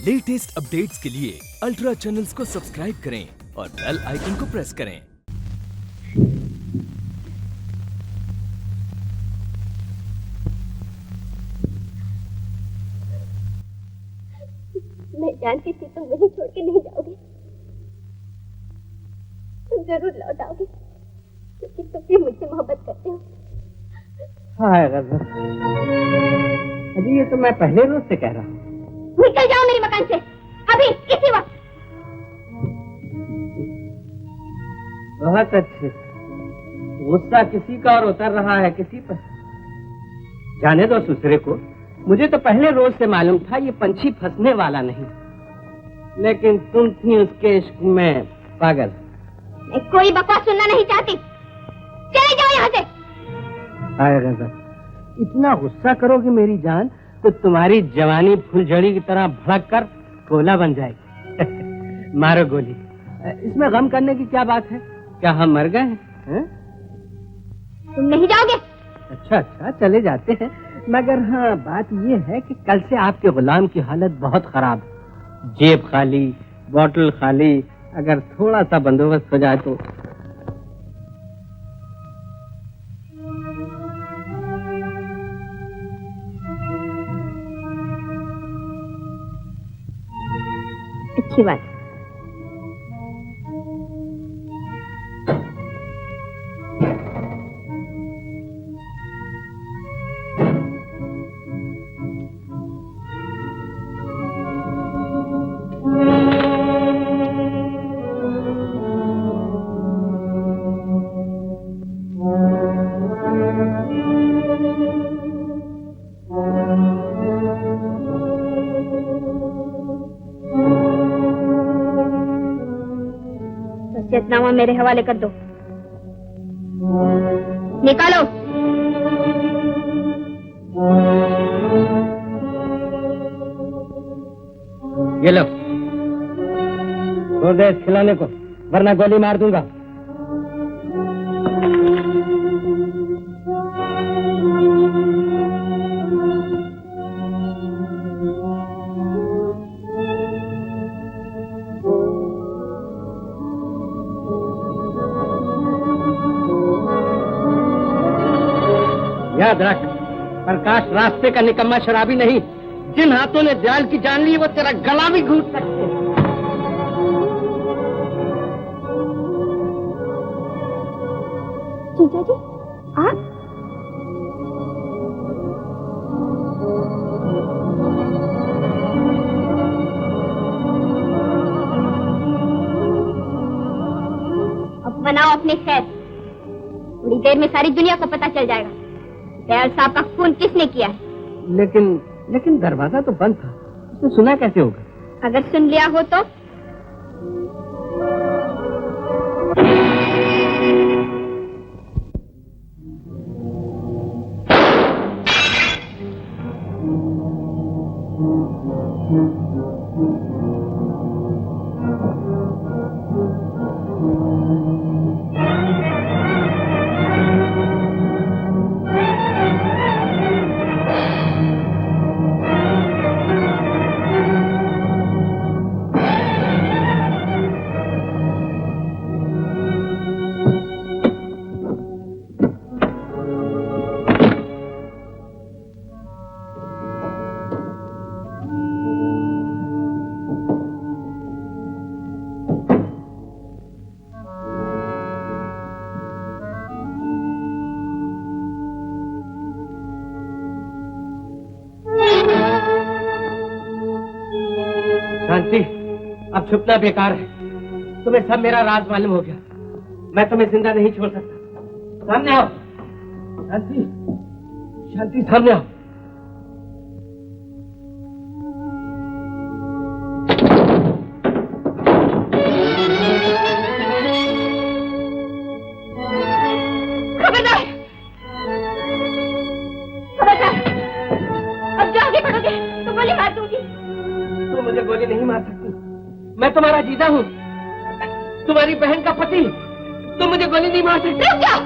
Latest updates के लिए ultra channels को सब्सक्राइब करें और बेल आइकन को प्रेस करें। मैं जानती थी तुम मुझे छोड़ के नहीं जाओगे। तुम जरूर लौट आओगे क्योंकि तुम भी मुझसे मोहब्बत करते हो। हाय गजब, अजी ये तो मैं पहले रोज से कह रहा हूँ। निकल जाओ मेरे मकान से अभी, इसी वक्त। बहुत अच्छे, गुस्सा किसी का और उतर रहा है किसी पर। जाने दो दूसरे को। मुझे तो पहले रोज से मालूम था ये पंछी फंसने वाला नहीं, लेकिन तुम थी उसके इश्क में पागल। मैं कोई बकवास सुनना नहीं चाहती, चले जाओ यहाँ से। हाय गजब, इतना गुस्सा करोगी मेरी जान तो तुम्हारी जवानी फुलझड़ी की तरह भड़क कर गोला बन जाएगी। मारो गोली, इसमें गम करने की क्या बात है? क्या हम मर गए हैं? तुम नहीं जाओगे? अच्छा अच्छा, चले जाते हैं, मगर हाँ बात ये है कि कल से आपके गुलाम की हालत बहुत खराब है। जेब खाली, बोतल खाली, अगर थोड़ा सा बंदोबस्त हो जाए तो। अच्छी बात। वसीयतनामा मेरे हवाले कर दो। निकालो। ये लो, छोड़ दे इस खिलाने को, वरना गोली मार दूंगा। याद रख, प्रकाश रास्ते का निकम्मा शराबी नहीं। जिन हाथों ने दयाल की जान ली वो तेरा गला भी घूट सकते हैं। जीजा जी, आप? अब मनाओ अपनी खैर। थोड़ी देर में सारी दुनिया को पता चल जाएगा दयाल साहब का खून किसने किया है। लेकिन दरवाजा तो बंद था, उसने सुना कैसे होगा? अगर सुन लिया हो तो? शांति, अब छुपना बेकार है। तुम्हें सब मेरा राज मालूम हो गया। मैं तुम्हें जिंदा नहीं छोड़ सकता। सामने आओ। शांति, शांति, सामने आओ। खबरदार, खबरदार, अब जो आगे बढ़ोगे तो गोली मार दूंगी। तुम मुझे गोली नहीं मार सकती, मैं तुम्हारा जीजा हूँ, तुम्हारी बहन का पति। तुम मुझे गोली नहीं मार सकती। रुक जाओ।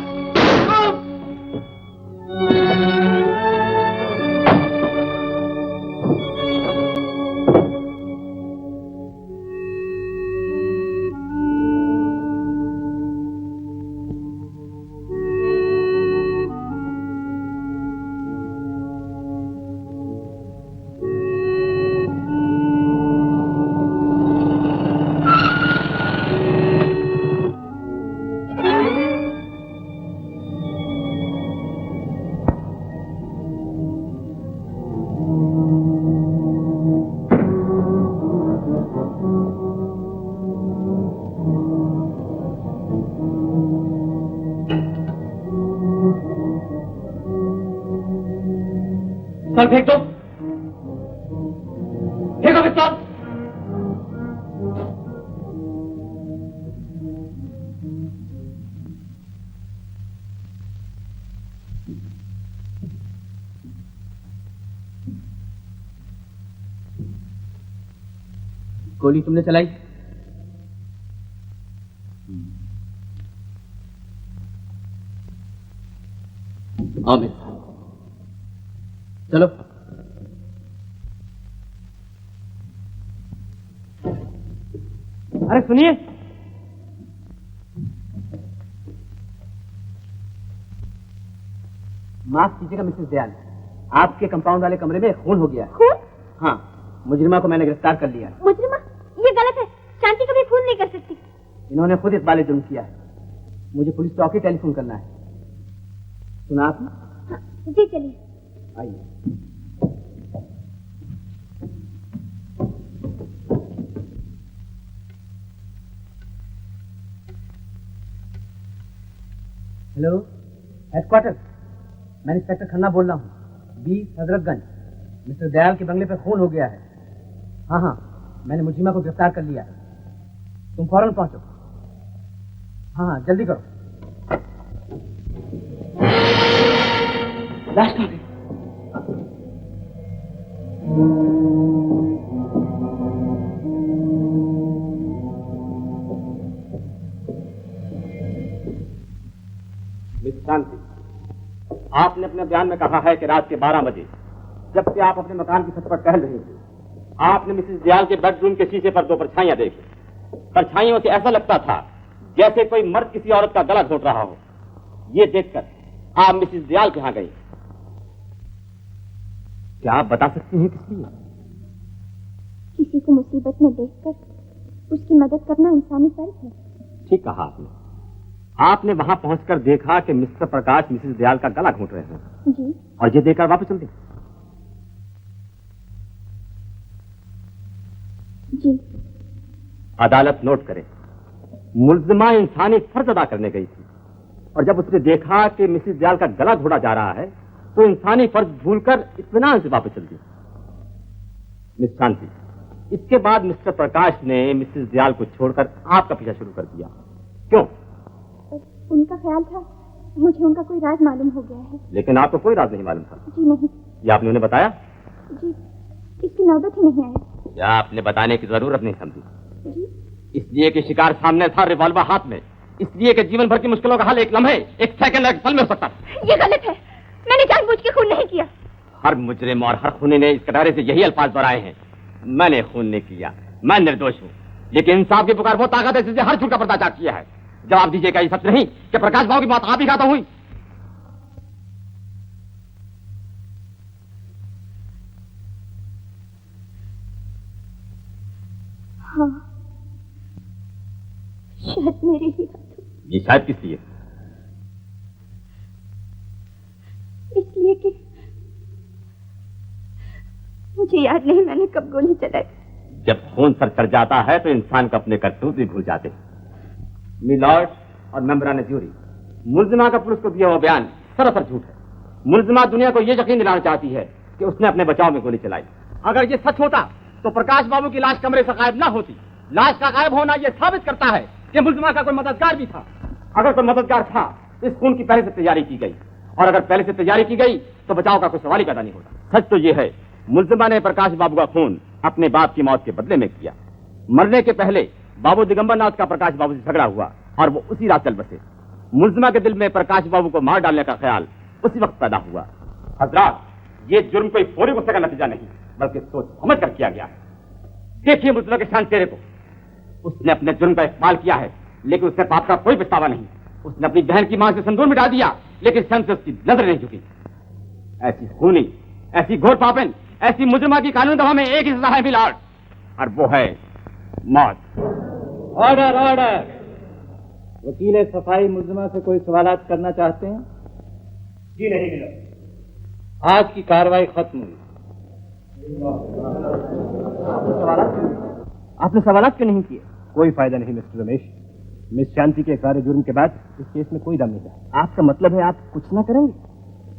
पिस्तौल फेंक दो। फेंको पिस्तौल। गोली तुमने चलाई? आमिर, चलो। अरे सुनिए, माफ कीजिएगा मिसेस दयाल, आपके कंपाउंड वाले कमरे में खून हो गया। खून? हाँ, मुजरिमा को मैंने गिरफ्तार कर लिया। मुजरिमा? ये गलत है। शांति कभी खून नहीं कर सकती। इन्होंने खुद इकबाल जुर्म किया है। मुझे पुलिस चौकी टेलीफोन करना है। सुना आपने? हाँ, जी चलिए। आइए। Hello, headquarter. मैं इंस्पेक्टर खन्ना बोल रहा हूँ, 20 हजरतगंज। मिस्टर दयाल के बंगले पर खून हो गया है। हाँ हाँ, मैंने मुजरिमा को गिरफ्तार कर लिया है। तुम फौरन पहुंचो। हाँ हाँ, जल्दी करो। लाश कहाँ गई? मिस शांति, आपने अपने बयान में कहा है कि रात के 12 बजे जबकि आप अपने मकान की छत पर टहल रहे थे, आपने मिसेस दयाल के बेडरूम के शीशे पर 2 परछाइयां देखी। परछाइयों से ऐसा लगता था जैसे कोई मर्द किसी औरत का गला घोंट रहा हो। ये देखकर आप मिसेस दयाल के यहां गई। क्या आप बता सकती हैं किस लिए? किसी को मुसीबत में देखकर उसकी मदद करना इंसानी फर्ज है। ठीक कहा आपने। आपने वहां पहुंचकर देखा कि मिस्टर प्रकाश मिसेस दयाल का गला घोंट रहे हैं। जी। और ये देखकर वापस चल दी? जी। अदालत नोट करे, मुल्जिमा इंसानी फर्ज अदा करने गई थी और जब उसने देखा कि मिसेस दयाल का गला घोड़ा जा रहा है तो इंसानी फर्ज भूलकर इत्मीनान से वापस चल दी। मिस शांति, इसके बाद मिस्टर प्रकाश ने मिसेस दयाल को छोड़कर आपका पीछा शुरू कर दिया। क्यों? उनका ख्याल था मुझे उनका कोई राज मालूम हो गया है। लेकिन आपको कोई राज नहीं मालूम था? जी नहीं। ये आपने उन्हें बताया? जी, इसकी नौबत ही नहीं आई। या आपने बताने की जरूरत नहीं समझी? जी? इसलिए कि शिकार सामने था, रिवॉल्वर हाथ में। इसलिए कि जीवन भर की मुश्किलों का हल एक लम्हे, एक सेकंड, एक पल में हो सकता था। ये गलत है। मैंने जानबूझ के खून नहीं किया। हर मुजरिम और हर खूनी ने इस कटारे से यही अल्फाज दोहराए हैं, मैंने खून नहीं किया, मैं निर्दोष हूँ। लेकिन इंसाफ की पुकार वो ताकत है जिसने हर झूठ का पर्दाफाश किया है। जवाब दीजिएगा, ये सच नहीं कि प्रकाश बाबू की बात आप ही खाता हुई? हाँ, शायद मेरे ही हाथों। ये शायद किस लिए? इसलिए कि मुझे याद नहीं मैंने कब गोली चलाई। जब खून सर चढ़ जाता है तो इंसान को अपने करतूत भी भूल जाते हैं। मिलॉर्ड और मेंबरान ज्यूरी, मुल्जिमा का पुलिस को दिया हुआ बयान सरासर झूठ है। मुल्जिमा दुनिया को यह यकीन दिलाना चाहती है कि उसने अपने बचाव में गोली चलाई। अगर ये सच होता तो प्रकाश बाबू की लाश कमरे से गायब ना होती। लाश का गायब होना यह साबित करता है कि मुल्जिमा का कोई मददगार भी था। अगर कोई मददगार था तो इस खून की पहले से तैयारी की गई, और अगर पहले से तैयारी की गई तो बचाव का कोई सवाल ही पैदा नहीं होता। सच तो यह है, मुल्जिमा ने प्रकाश बाबू का खून अपने बाप की मौत के बदले में किया। मरने के पहले बाबू दिगंबर नाथ का प्रकाश बाबू से झगड़ा हुआ और वो उसी रात चल बसे। मुल्जिमा के दिल में प्रकाश बाबू को मार डालने का ख्याल उसी वक्त पैदा हुआ। हजरात, ये जुर्म कोई फौरी गुस्से का नतीजा नहीं बल्कि सोच समझ कर किया गया है। देखिए मुल्जिमा के शान चेहरे को। उसने अपने जुर्म का इकबाल किया है, लेकिन उसने पाप का कोई पछतावा नहीं। उसने अपनी बहन की मांग से सिंदूर मिटा दिया, लेकिन शर्म से उसकी नजर नहीं झुकी। ऐसी खूनी, ऐसी घोर पापन, ऐसी मुजरिमा की कानून दवा में एक ही सजा है मिलॉर्ड, और वो है मौत। Order order. वकील सफाई मुल्जिमा से कोई सवालात करना चाहते हैं? जी नहीं मिलॉर्ड। आज की कार्रवाई खत्म हुई। आपने सवालात क्यों नहीं किए? कोई फायदा नहीं मिस्टर रमेश। मिस शांति के इकरार जुर्म के बाद इस केस में कोई दम नहीं है। आपका मतलब है आप कुछ ना करेंगे?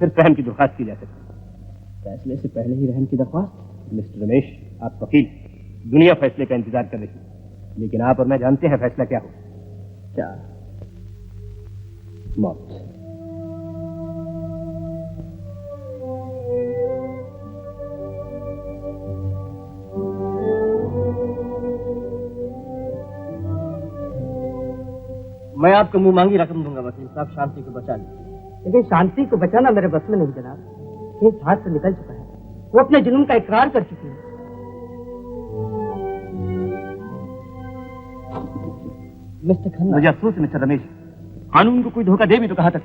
सिर्फ रहम की दरखास्त की जा सकती है। फैसले से पहले ही रहम की दरख्वास्त। मिस्टर रमेश, आप वकील, दुनिया फैसले का इंतजार कर रही है, लेकिन आप और मैं जानते हैं फैसला क्या हो। क्या? मौत। मैं आपको मुंह मांगी रकम दूंगा वकील साहब, शांति को बचा लीजिए। लेकिन शांति को बचाना मेरे बस में नहीं जनाब। केस हाथ से निकल चुका है, वो अपने जुनून का इकरार कर चुकी है। मिस्टर खन्ना, मुझे अफसोस है मिस्टर रमेश, कानून को कोई धोखा दे भी तो कहा तक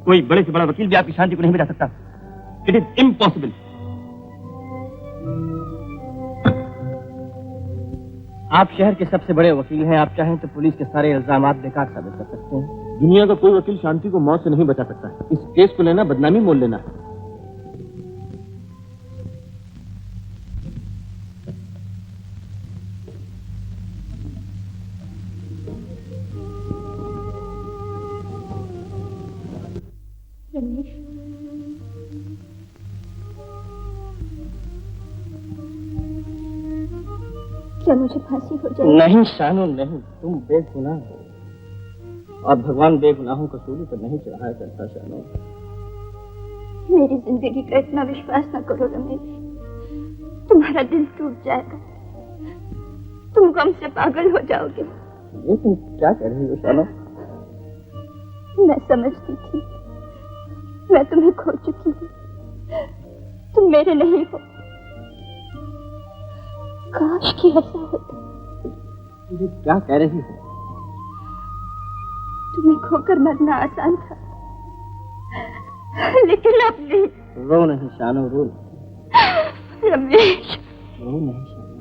कोई बड़े से बड़ा वकील भी आपकी शांति को नहीं बचा सकता। It is impossible. आप शहर के सबसे बड़े वकील हैं, आप चाहें तो पुलिस के सारे इल्जामात बेकार साबित कर सकते हैं। दुनिया का कोई वकील शांति को मौत से नहीं बचा सकता। इस केस को लेना बदनामी मोल लेना है। रमेश, क्या मुझे फांसी हो जाएगी? नहीं शानू नहीं, तुम बेगुनाह हो और भगवान बेगुनाहों को सूली पर नहीं चढ़ाया करता। शानू, मेरी जिंदगी का इतना विश्वास न करो रमेश, तुम्हारा दिल टूट जाएगा, तुम गम से पागल हो जाओगे। ये तुम क्या कह रही हो शानू? मैं समझती थी मैं तुम्हें खो चुकी हूँ, तुम मेरे नहीं हो। काश कि ऐसा होता। ये क्या कह रही हो? तुम्हें खोकर मरना आसान था, लेकिन अब नहीं। रो नहीं शानू, रो रमेश, रो नहीं शानू।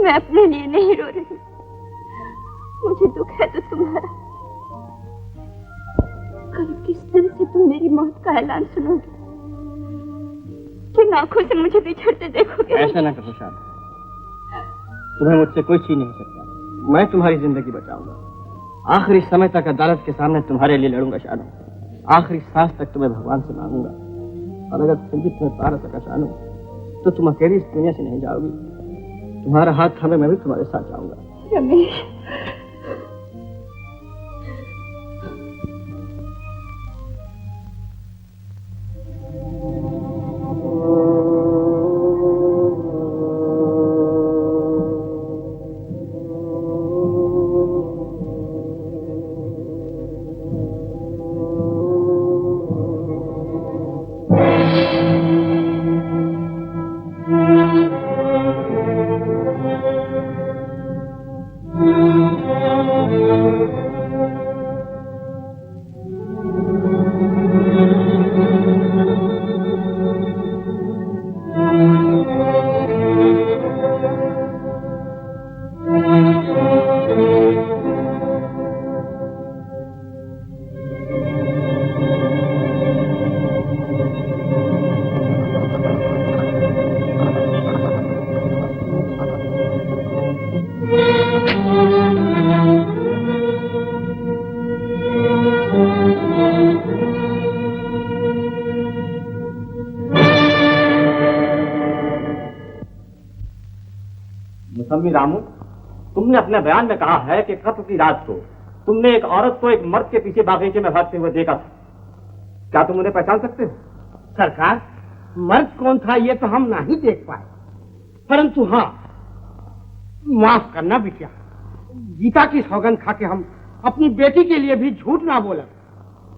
मैं अपने लिए नहीं रो रही, मुझे दुख है तो तुम्हारा। कल किस दिन से तुम मेरी मौत का ऐलान सुनोगे, किन आंखों से मुझे बिछड़ते देखोगे? ऐसा ना करो शानू, तुम्हें मुझसे कोई छीन नहीं सकता। मैं तुम्हारी जिंदगी बचाऊंगा, आखिरी समय तक अदालत के सामने तुम्हारे लिए लड़ूंगा शानू, आखिरी सांस तक तुम्हें भगवान से मांगूंगा। और अगर फिर भी तुम्हें पा न सका शानू, तो तुम अकेली इस दुनिया से नहीं जाओगी। तुम्हारा हाथ थामे मैं भी तुम्हारे साथ जाऊंगा। रमेश, मुसम्मी रामू, तुमने अपने बयान में कहा है कि कत्ल की रात को तुमने एक औरत को एक मर्द के पीछे बागीचे में भागते हुए देखा था। क्या तुम उन्हें पहचान सकते हो? सरकार, मर्द कौन था ये तो हम नहीं देख पाए, परंतु हाँ, माफ करना बिटिया, गीता की सौगंध खा के हम अपनी बेटी के लिए भी झूठ ना बोला।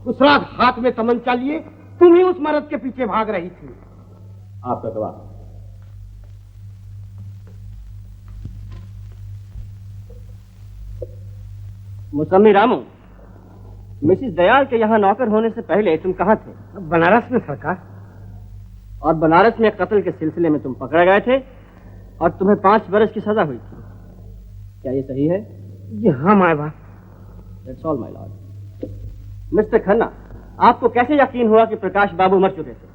उस रात हाथ में तमंचा लिए तुम ही उस मर्द के पीछे भाग रही थी। आपका गवाह। मुसम्मी रामू, मिसिस दयाल के यहाँ नौकर होने से पहले तुम कहाँ थे? बनारस में सरकार। और बनारस में कत्ल के सिलसिले में तुम पकड़े गए थे और तुम्हें 5 बरस की सजा हुई थी। क्या ये सही है? जी हाँ माय बाप। That's all my Lord. Mister Khanna, आपको कैसे यकीन हुआ कि प्रकाश बाबू मर चुके थे?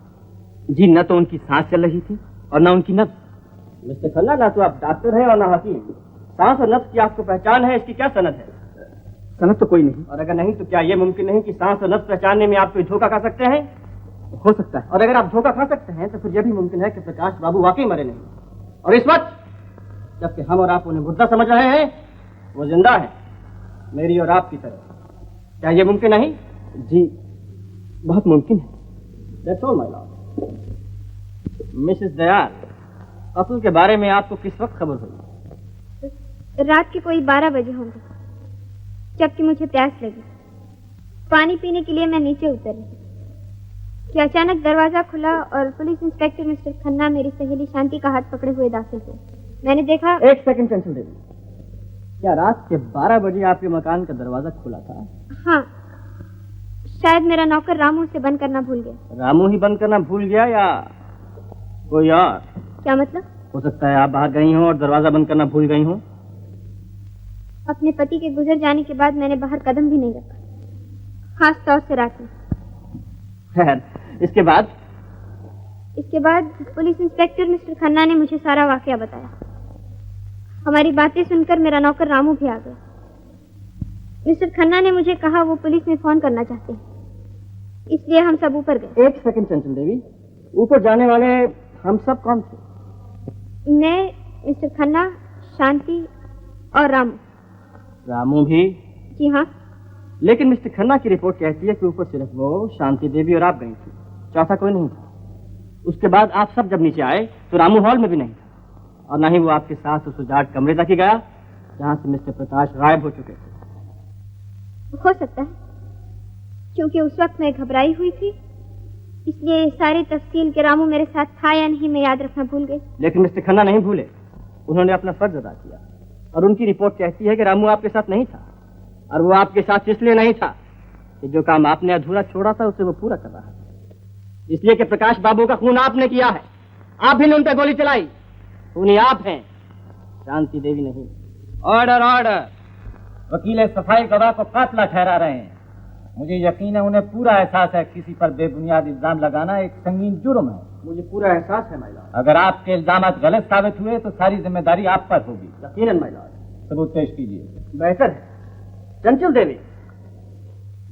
जी, न तो उनकी सांस चल रही थी और न उनकी नब्ज। मिस्टर खन्ना, ना तो आप डॉक्टर हैं और ना हकीम। सांस और नब्ज की आपको पहचान है, इसकी क्या सनद है? सनद तो कोई नहीं। और अगर नहीं तो क्या ये मुमकिन नहीं कि सांस और नब्ज पहचानने में आप कोई धोखा खा सकते हैं? हो सकता है, और अगर आप धोखा खा सकते हैं तो फिर यह भी मुमकिन है कि प्रकाश बाबू वाकई मरे नहीं, और इस वक्त जबकि हम और आप उन्हें मुर्दा समझ रहे हैं, वो जिंदा है, मेरी और आपकी तरह। क्या यह मुमकिन नहीं? जी, बहुत मुमकिन है। That's all, my lord. Mrs Dayal, कत्ल के बारे में आपको किस वक्त खबर हुई? रात के कोई 12 बजे होंगे, जबकि मुझे प्यास लगी। पानी पीने के लिए मैं नीचे उतर रही कि अचानक दरवाजा खुला और पुलिस इंस्पेक्टर मिस्टर खन्ना मेरी सहेली शांति का हाथ पकड़े हुए दाखिल हुए। मैंने देखा। एक सेकंड चंचल देवी, क्या रात के 12 बजे आपके मकान का दरवाजा खुला था? हाँ, शायद मेरा नौकर रामू उसे बंद करना भूल गया। रामू ही बंद करना भूल गया या कोई और? क्या मतलब? हो सकता है आप बाहर गई हो और दरवाजा बंद करना भूल गई हो। अपने पति के गुजर जाने के बाद मैंने बाहर कदम भी नहीं रखा, खास तौर से रात में। खैर, इसके बाद पुलिस इंस्पेक्टर मिस्टर खन्ना ने मुझे सारा वाकया बताया। हमारी बातें सुनकर मेरा नौकर रामू भी आ गया। मिस्टर खन्ना ने मुझे कहा वो पुलिस में फोन करना चाहते हैं, इसलिए हम सब ऊपर गए। एक सेकंड चंचल देवी, ऊपर जाने वाले हम सब कौन थे? मैं, मिस्टर खन्ना, शांति और रामू। रामू भी? जी हाँ। लेकिन मिस्टर खन्ना की रिपोर्ट कहती है कि ऊपर सिर्फ वो, शांति देवी और आप गई थी, चौथा कोई नहीं था। उसके बाद आप सब जब नीचे आए तो रामू हॉल में भी नहीं था, और न ही वो आपके साथ उस उजाड़ कमरे तक ही गया जहां से मिस्टर प्रकाश गायब हो चुके थे। हो सकता है, क्योंकि उस वक्त मैं घबराई हुई थी, इसलिए सारी तफसील के रामू मेरे साथ था या नहीं मैं याद रखना भूल गई। लेकिन मिस्टर खन्ना नहीं भूले, उन्होंने अपना फर्ज अदा किया, और उनकी रिपोर्ट कहती है कि रामू आपके साथ नहीं था, और वो आपके साथ इसलिए नहीं था कि जो काम आपने अधूरा छोड़ा था उसे वो पूरा कर रहा है। इसलिए कि प्रकाश बाबू का खून आपने किया है, आप भी ने उन पर गोली चलाई, खूनी आप हैं, शांति देवी नहीं। Order order. वकील सफाई गवाह को कातिल ठहरा रहे हैं। मुझे यकीन है उन्हें पूरा एहसास है किसी पर बेबुनियाद इल्जाम लगाना एक संगीन जुर्म है। मुझे पूरा एहसास है माय लॉर्ड। अगर आपके इल्जाम गलत साबित हुए तो सारी जिम्मेदारी आप पर होगी। यकीनन माय लॉर्ड। सबूत पेश कीजिए। बेहतर है। चंचल देवी,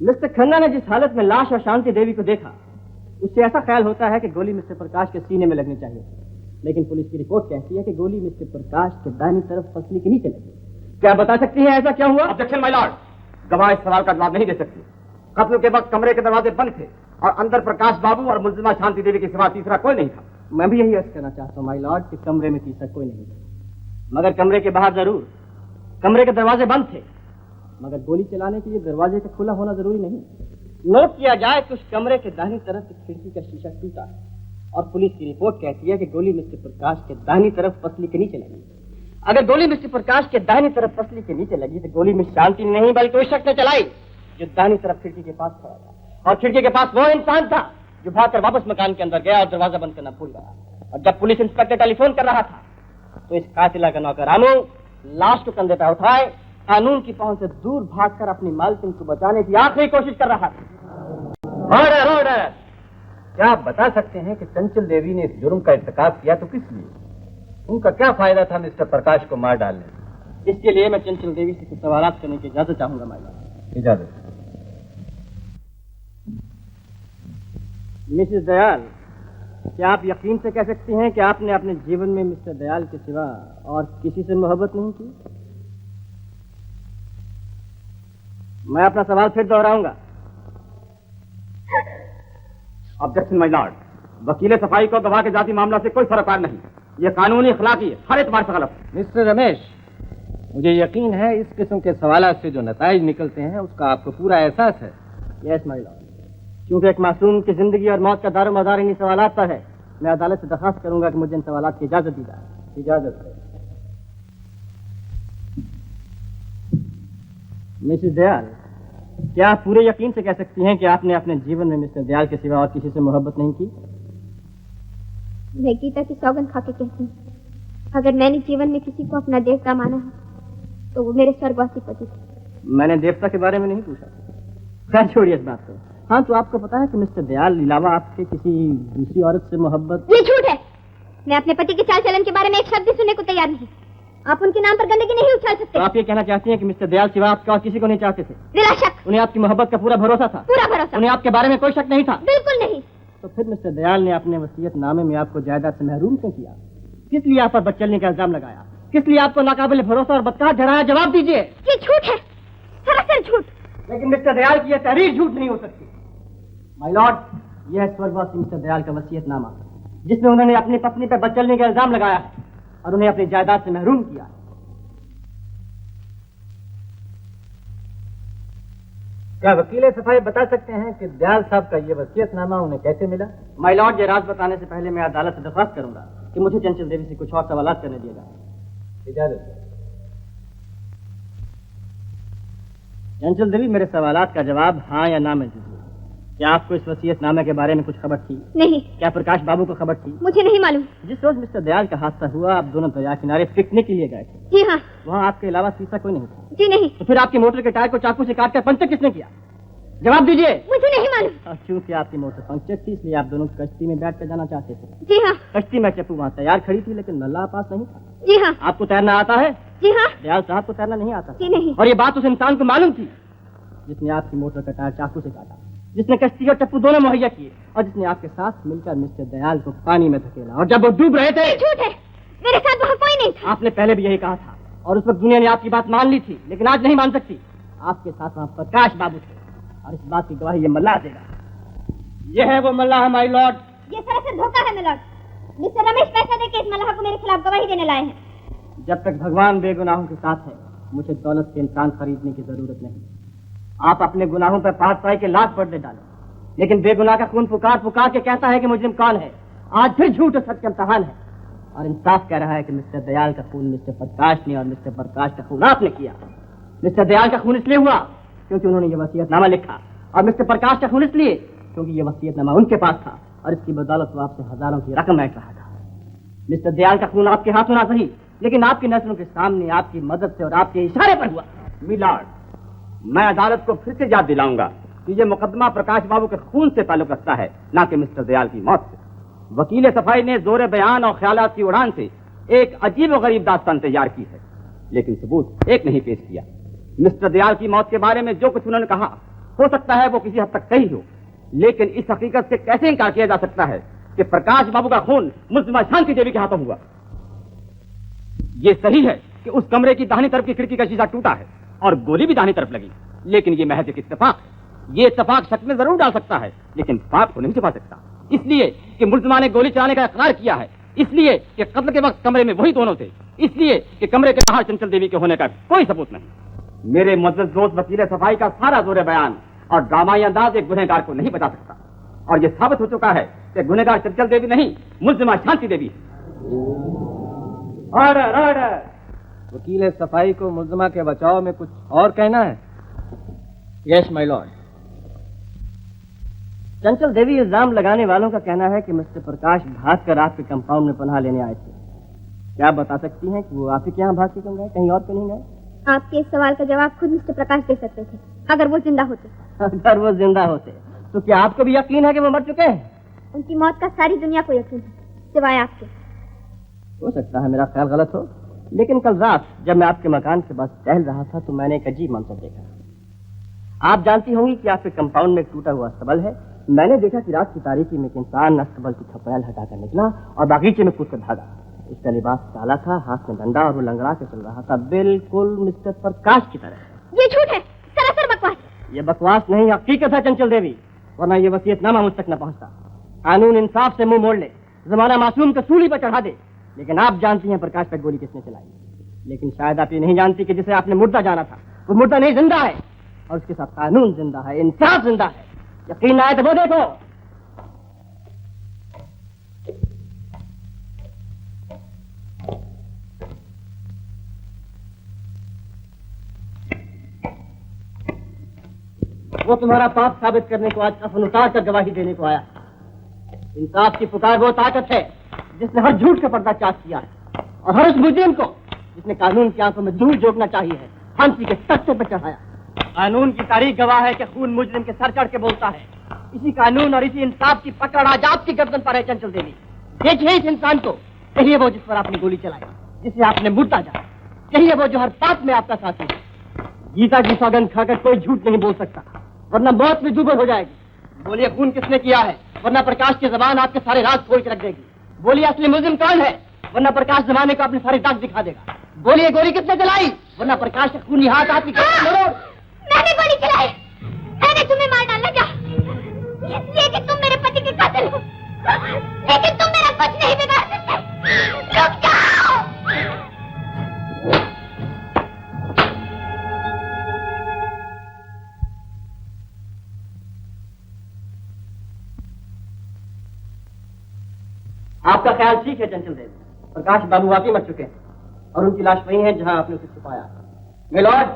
मिस्टर खन्ना ने जिस हालत में लाश और शांति देवी को देखा, उससे ऐसा ख्याल होता है कि गोली मिस्टर प्रकाश के सीने में लगनी चाहिए, लेकिन पुलिस की रिपोर्ट कहती है कि गोली मिस्टर प्रकाश के दाहिनी तरफ पसली के नीचे लगी। क्या बता सकती हैं ऐसा क्या हुआ? ऑब्जेक्शन माय लॉर्ड, गवाह इस सवाल का जवाब नहीं दे सकती। कत्ल के वक्त कमरे के दरवाजे बंद थे और अंदर प्रकाश बाबू और मुलजिमा शांति देवी के सिवा तीसरा कोई नहीं था। मैं भी यही अर्ज करना चाहता हूँ माय लॉर्ड कि कमरे में तीसरा कोई नहीं था, मगर कमरे के बाहर जरूर कमरे के दरवाजे बंद थे, मगर गोली चलाने के लिए दरवाजे का खुला होना जरूरी नहीं। नोट किया जाए कि उस कमरे के दाहिनी तरफ की खिड़की का शीशा टूटा है, और पुलिस की रिपोर्ट कहती है कि गोली मिस्टर प्रकाश के दाहिनी तरफ पसली के नीचे लगी। अगर गोली मिस्टर प्रकाश के दाहिनी तरफ पसली के नीचे लगी तो गोली मिस शांति ने नहीं बल्कि उस शख्स ने चलाई जो दाहिनी तरफ खिड़की के पास खड़ा था, और खिड़की के पास वो इंसान था जो भागकर वापस मकान के अंदर गया और दरवाजा बंद करना भूल गया। और जब पुलिस इंस्पेक्टर टेलीफोन कर रहा था तो इस कातिला का नौकर रामू लाश को कंधे पर उठाए कानून की पहुंच से दूर भागकर अपनी मालकिन को बचाने की आखिरी कोशिश कर रहा था। Order order. क्या आप बता सकते हैं कि चंचल देवी ने इस जुर्म का इर्तिकाब किया तो किस लिए? उनका क्या फायदा था मिस्टर प्रकाश को मार डालने? इसके लिए मैं चंचल देवी से कुछ सवाल करने की इजाजत चाहूंगा माय लॉर्ड। इजाजत। मिसेस दयाल, क्या आप यकीन से कह सकती हैं कि आपने अपने जीवन में मिस्टर दयाल के सिवा और किसी से मोहब्बत नहीं की? मैं अपना सवाल फिर दोहराऊंगा। ऑब्जेक्शन माय लॉर्ड, वकील सफाई को गवाह के जाति मामला से कोई सरोकार नहीं, यह कानूनी अखलाकी है, हर एतबार से गलत। मिस्टर रमेश, मुझे यकीन है इस किस्म के सवालों से जो नताइज निकलते हैं उसका आपको पूरा एहसास है। यस माय लॉर्ड, क्योंकि एक मासूम की जिंदगी और मौत का दारोमदार इन्हीं सवालात पर है, मैं अदालत से दरखास्त करूंगा कि मुझे इन सवालात की इजाजत दी जाए। इजाजत है। मिसेस दयाल, क्या आप पूरे यकीन से कह सकती हैं कि आपने अपने जीवन में मिस्टर दयाल के सिवा और किसी से मोहब्बत नहीं की? मैं गीता की सौगंध खा के कहती हूँ, अगर मैंने जीवन में किसी को अपना देवता माना है तो वो मेरे स्वर्गवासी पति थे। मैंने देवता के बारे में नहीं पूछा। खैर छोड़िए इस बात को। हाँ, तो आपको पता है कि मिस्टर दयाल अलावा आपके किसी दूसरी औरत से मोहब्बत? ये झूठ है। मैं अपने पति के चाल चलन के बारे में एक शब्द भी सुनने को तैयार नहीं। आप उनके नाम पर गंदगी नहीं उछाल सकते। तो आप ये कहना चाहती हैं कि मिस्टर दयाल सिवा आपका और किसी को नहीं चाहते थे? बिला शक। उन्हें आपकी मोहब्बत का पूरा भरोसा था? पूरा भरोसा। उन्हें आपके बारे में कोई शक नहीं था? बिल्कुल नहीं। तो फिर मिस्टर दयाल ने अपने वसीयतनामे में आपको जायदाद से महरूम क्यों किया? किस लिए आप पर बदचलने का इल्जाम लगाया? किस लिए आपको नाकाबिल भरोसा और बदकार ठहराया? जवाब दीजिए। ये झूठ है, सरासर झूठ। लेकिन मिस्टर दयाल की यह तहरीर झूठ नहीं हो सकती। माय लॉर्ड, यह है स्वर्गवासी मिस्टर दयाल का वसीयतनामा, जिसमें उन्होंने अपनी पत्नी पर बदचलने का इल्जाम लगाया है और उन्हें अपनी जायदाद से महरूम किया। क्या वकील सफाई बता सकते हैं कि दयाल साहब का ये वसीयतनामा उन्हें कैसे मिला? माय लॉर्ड, ये राज बताने से पहले मैं अदालत से दरख्वास्त करूंगा कि मुझे चंचल देवी से कुछ और सवाल करने दिए जाए। इजाजत। चंचल देवी, मेरे सवालात का जवाब हाँ या ना में दीजिए। क्या आपको इस वसीयतनामे के बारे में कुछ खबर थी? नहीं। क्या प्रकाश बाबू को खबर थी? मुझे नहीं मालूम। जिस रोज मिस्टर दयाल का हादसा हुआ, आप दोनों दरिया किनारे पिकनिक के लिए गए थे। जी हाँ। वहाँ आपके अलावा तीसरा कोई नहीं था? जी नहीं। तो फिर आपकी मोटर के टायर को चाकू से काटकर पंचर किसने किया? जवाब दीजिए। मुझे नहीं मालूम। और चूंकि आपकी मोटर पंक्चर थी, इसलिए आप दोनों कश्ती में बैठ कर जाना चाहते थे। जी हाँ। कश्ती में चप्पू वहाँ तैयार खड़ी थी, लेकिन मल्लाह पास नहीं था। जी हाँ। आपको तैरना आता है? जी हाँ। दयाल साहब को तैरना नहीं आता? जी नहीं। और ये बात उस इंसान को मालूम थी जिसने आपकी मोटर का टायर चाकू से काटा, जिसने कश्ती और चप्पू दोनों मुहैया किए, और जिसने आपके साथ मिलकर मिस्टर दयाल को पानी में धकेला, और जब वो डूब रहे थे। झूठ है, मेरे साथ वहाँ कोई नहीं था। आपने पहले भी यही कहा था, और उस वक्त दुनिया ने आपकी बात मान ली थी, लेकिन आज नहीं मान सकती। आपके साथ वहाँ प्रकाश बाबू थे, और इस बात की गवाही ये मल्लाह देगा। ये है वो मल्लाह, माय लॉर्ड। ये सरासर धोखा है मिलॉर्ड। मिस्टर रमेश पैसा देके इस मल्लाह को मेरे खिलाफ गवाही देने लाए हैं। जब तक भगवान बेगुनाहों के साथ है, मुझे दौलत से इंसान खरीदने की जरूरत नहीं। आप अपने गुनाहों पर पास पाई के लाख पर्दे डालें, लेकिन बेगुनाह का खून पुकार पुकार के कहता है कि मुजरिम कौन है। आज फिर झूठ और सच का इम्तिहान है, और इंसाफ कह रहा है कि मिस्टर दयाल का खून मिस्टर प्रकाश ने, और मिस्टर प्रकाश का खून आपने किया। मिस्टर दयाल का खून इसलिए हुआ क्योंकि उन्होंने ये वसीयतनामा लिखा, और मिस्टर प्रकाश का खून इसलिए क्योंकि ये वसीयतनामा उनके पास था, और इसकी बदौलत वो आपसे हजारों की रकम ऐंठ रहा था। मिस्टर दयाल का खून आपके हाथों ना सही, लेकिन आपकी नस्लों के सामने आपकी मदद से और आपके इशारे पर हुआ। मिलॉर्ड, मैं अदालत को फिर से याद दिलाऊंगा कि ये मुकदमा प्रकाश बाबू के खून से ताल्लुक रखता है, ना कि मिस्टर दयाल की मौत से। वकील सफाई ने जोर बयान और ख्यालात की उड़ान से एक अजीब और गरीब दास्तान तैयार की है, लेकिन सबूत एक नहीं पेश किया। मिस्टर दयाल की मौत के बारे में जो कुछ उन्होंने कहा, हो सकता है वो किसी हद तक सही हो, लेकिन इस हकीकत से कैसे इनकार किया जा सकता है कि प्रकाश बाबू का खून मुल्जिमा शांति देवी के हाथों हुआ। ये सही है कि उस कमरे की दाहिनी तरफ की खिड़की का शीशा टूटा है और गोली भी दाहिनी तरफ लगी, लेकिन ये महज एक इत्तेफाक। ये इत्तेफाक शक में जरूर डाल सकता है, लेकिन पाप को नहीं छुपा सकता। इसलिए कि मुल्जिमा ने गोली चलाने का इकरार किया है, इसलिए कि कत्ल के वक्त कमरे में वही दोनों थे, इसलिए कि कमरे के बाहर चंचल देवी के होने का कोई सबूत नहीं। मेरे मुअज़्ज़ज़ दोस्त वकील सफाई का सारा जोर बयान और ड्रामाई अंदाज एक गुनहगार को नहीं बचा सकता, और यह साबित हो चुका है कि गुनहगार चंचल देवी नहीं, मुल्जिमा शांति देवी। Order order. वकील सफाई को मुल्जिमा के बचाव में कुछ और कहना है? Yes my Lord. चंचल देवी इल्जाम लगाने वालों का कहना है कि मिस्टर प्रकाश भागकर आपके कंपाउंड में पनाह लेने आए थे। क्या आप बता सकती हैं कि वो आप ही के यहाँ भाग के क्यों गए, कहीं और तो नहीं गए? आपके इस सवाल का जवाब खुद मिस्टर प्रकाश दे सकते थे, अगर वो जिंदा होते। अगर वो जिंदा होते तो क्या आपको भी यकीन है कि वो मर चुके हैं? उनकी मौत का सारी दुनिया को यकीन है, सिवाय आपके। हो सकता है मेरा ख्याल गलत हो, लेकिन कल रात जब मैं आपके मकान के पास टहल रहा था तो मैंने एक अजीब मंजर देखा। आप जानती होंगी कि आपके कंपाउंड में एक टूटा हुआ अस्तबल है। मैंने देखा कि रात की तारीकी में एक इंसान अस्तबल की खपरेल हटाकर निकला और बागीचे में कूदकर भागा। उसका लिबास काला था, हाथ में डंडा, और वो लंगड़ा के चल रहा था, बिल्कुल मिस्टर प्रकाश की तरह। ये झूठ है, सरासर बकवास। ये बकवास नहीं, हकीकत है चंचल देवी, वरना ये वसीयतनामा मुझ तक न पहुंचता। कानून इंसाफ से मुंह मोड़ ले, जमाना मासूम को सूली पर चढ़ा दे, लेकिन आप जानती हैं प्रकाश पर गोली किसने चलाई। लेकिन शायद आप ये नहीं जानती कि जिसे आपने मुर्दा जाना था वो मुर्दा नहीं, जिंदा है, और उसके साथ कानून जिंदा है, इंसाफ जिंदा है। यकीन आए तो वो देखो। वो तुम्हारा पाप साबित करने को आज कफन उतार कर गवाही देने को आया। इंसाफ की पुकार वो ताकत है जिसने हर झूठ का पर्दा चाक किया है, और हर उस मुजरिम को जिसने कानून की आंखों में धूल झोंकना चाहिए है, फांसी के तख्ते पर चढ़ाया। कानून की तारीख गवाह है कि खून मुजरिम के सर चढ़ के बोलता है। इसी कानून और इसी इंसाफ की पकड़ आज आपकी गर्दन पर है चंचल देवी। देखिए इस इंसान को, यही है वो जिस पर आपने गोली चलाई, जिसे आपने मुर्दा जाना, यही है वो जो हर पाप में आपका साथी है। गीता की सौगंध खाकर कोई झूठ नहीं बोल सकता, वरना मौत में डूबे हो जाएगी। बोलिए खून किसने किया है, वरना प्रकाश की जबान आपके सारे राज खोल के रख देगी। बोलिए असली मुलजिम कौन है, वरना प्रकाश जमाने को अपने सारे दाग दिखा देगा। बोलिए गोली किसने चलाई, वरना प्रकाश के खूनी हाथ आपकी मैंने गोली चलाई, मैंने तुम्हें मार डाला था, इसलिए कि तुम मेरे पति के कातिल हो, लेकिन तुम मेरा कुछ नहीं बिगाड़ सकते। रुक जाओ। आपका ख्याल ठीक है चंचल देवी, प्रकाश बाबू वाकई मर चुके हैं और उनकी लाश वही है जहां आपने उसे छुपाया। मिलॉर्ड,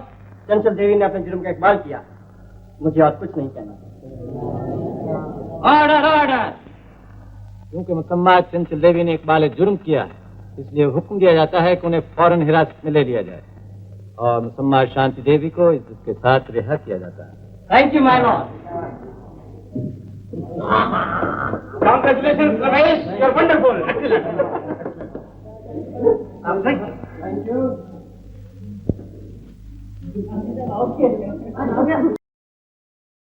चंचल देवी ने अपने जुर्म का इकबाल किया, मुझे और कुछ नहीं कहना। Order order. क्योंकि मुसम्मा चंचल देवी ने इकबाल जुर्म किया है, इसलिए हुक्म दिया जाता है कि उन्हें फौरन हिरासत में ले लिया जाए और मुसम्मा शांति देवी को इज्जत के साथ रिहा किया जाता है। Thank you my Lord. Congratulations, Ramesh. You're wonderful. Excellent. Thank you.